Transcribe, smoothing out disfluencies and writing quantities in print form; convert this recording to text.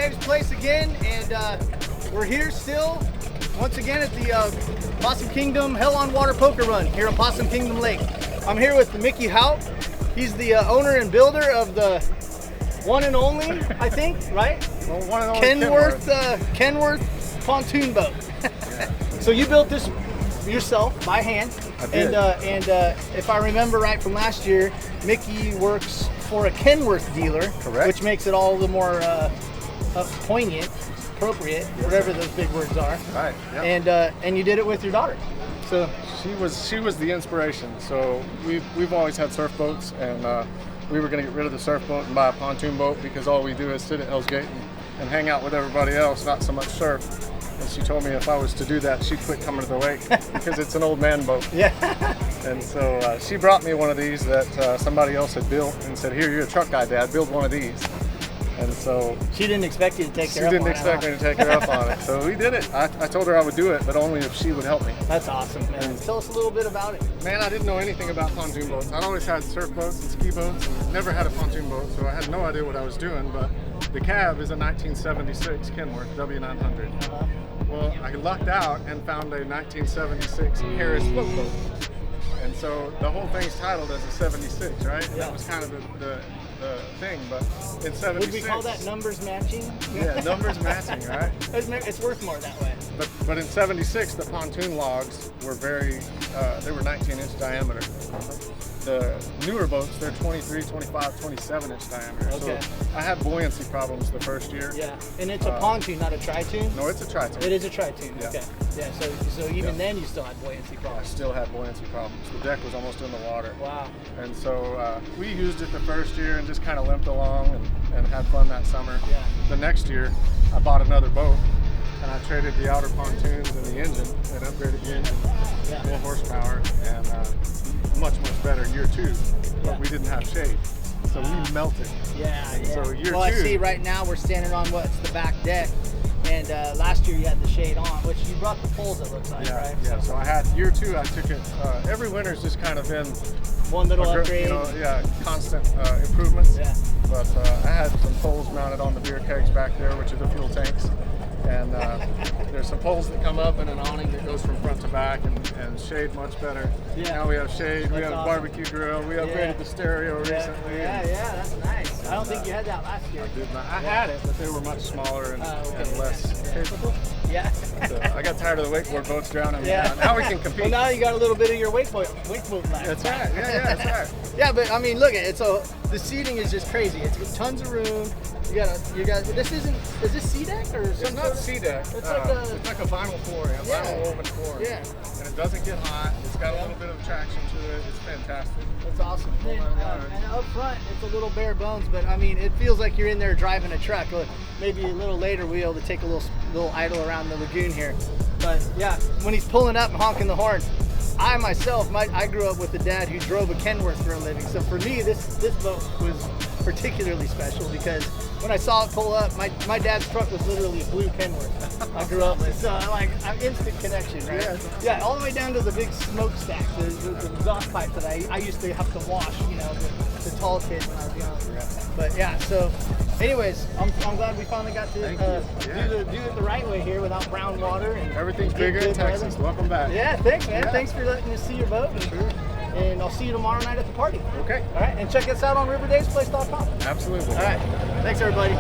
Dave's place again, and we're here still, once again at the Possum Kingdom Hell on Water Poker Run here on Possum Kingdom Lake. I'm here with Mickey Hout. He's the owner and builder of the one and only, I think, right? Well, one and only Kenworth Pontoon Boat. Yeah. So you built this yourself by hand. I did. And if I remember right from last year, Mickey works for a Kenworth dealer, Correct. which makes it all the more poignant, appropriate, whatever those big words are. Right. Yep. And you did it with your daughter. So she was the inspiration. So we've always had surf boats, and we were going to get rid of the surf boat and buy a pontoon boat because all we do is sit at Hell's Gate and hang out with everybody else, not so much surf. And she told me if I was to do that, she'd quit coming to the lake because it's an old man boat. yeah. And so she brought me one of these that somebody else had built and said, "Here, you're a truck guy, Dad. Build one of these." And so She didn't expect you to take her she up didn't on expect it. me to take her up on it. So we did it. I told her I would do it, but only if she would help me. That's awesome, man. Tell us a little bit about it. Man, I didn't know anything about pontoon boats. I'd always had surf boats and ski boats, and never had a pontoon boat, so I had no idea what I was doing. But the cab is a 1976 Kenworth W900. Well, I lucked out and found a 1976 Harris float boat. And so the whole thing's titled as a 76, right? Yeah. That was kind of the thing, but in 76. Would we call that numbers matching? Yeah, numbers matching, right? It's worth more that way. But in 76, the pontoon logs were they were 19-inch diameter. The newer boats, they're 23, 25, 27-inch diameter. Okay. So I had buoyancy problems the first year. Yeah, and it's a pontoon, not a tri-toon? No, it's a tri-toon. It is a tri-toon, Yeah. okay. Yeah, so even then you still had buoyancy I problems. still had buoyancy problems. The deck was almost in the water. Wow. And so we used it the first year and just kind of limped along and had fun that summer. Yeah. The next year, I bought another boat and I traded the outer pontoons and the engine and upgraded the engine. Yeah. More horsepower and much better year 2. But Yeah. we didn't have shade. So we melted. Yeah, And yeah. so year well, 2. I see right now we're standing on what's the back deck. And last year you had the shade on, which you brought the poles, it looks like, Yeah, right? yeah. So I had year 2. I took it. Every winter's just kind of been One little upgrade. Constant improvements. Yeah. But I had some poles mounted on the beer kegs back there, which are the fuel tanks. And there's some poles that come up and an awning that goes from front to back and shade much better. Yeah. Now we have shade, we That's have a awesome. barbecue grill, we upgraded the stereo recently. Yeah, that's nice. I don't think you had that last year. I had it, but they were much smaller and less capable. Yeah. So I got tired of the wakeboard boats drowning me Yeah. out. Now we can compete. Well, now you got a little bit of your wakeboard left. That's right. Yeah, that's right. Yeah, but I mean, look, the seating is just crazy. It's got tons of room. You got. Is this sea deck or It's something? not sea deck. It's It's like a vinyl flooring, a Yeah. vinyl woven flooring. Yeah. And it doesn't get hot. It's got a little bit of traction to it. It's fantastic. It's awesome. And up front, it's a little bare bones, but I mean, it feels like you're in there driving a truck. Maybe a little later we'll be able to take a little idle around the lagoon here. But yeah, when he's pulling up and honking the horn, I myself, I grew up with a dad who drove a Kenworth for a living. So for me, this boat was particularly special because when I saw it pull up, my dad's truck was literally a blue Kenworth. I grew up with, so I'm instant connection, right? Yeah. Yeah, all the way down to the big smokestack, the exhaust pipe that I used to have to wash, the tall kid when I was young. But yeah, so anyways, I'm glad we finally got to do it the right way here without brown water. And Everything's bigger in good Texas. weather. Welcome back. Yeah, thanks, man. Yeah. Thanks for letting us see your boat. And I'll see you tomorrow night at the party. Okay. All right, and check us out on riverdavesplace.com. Absolutely. All right, thanks everybody.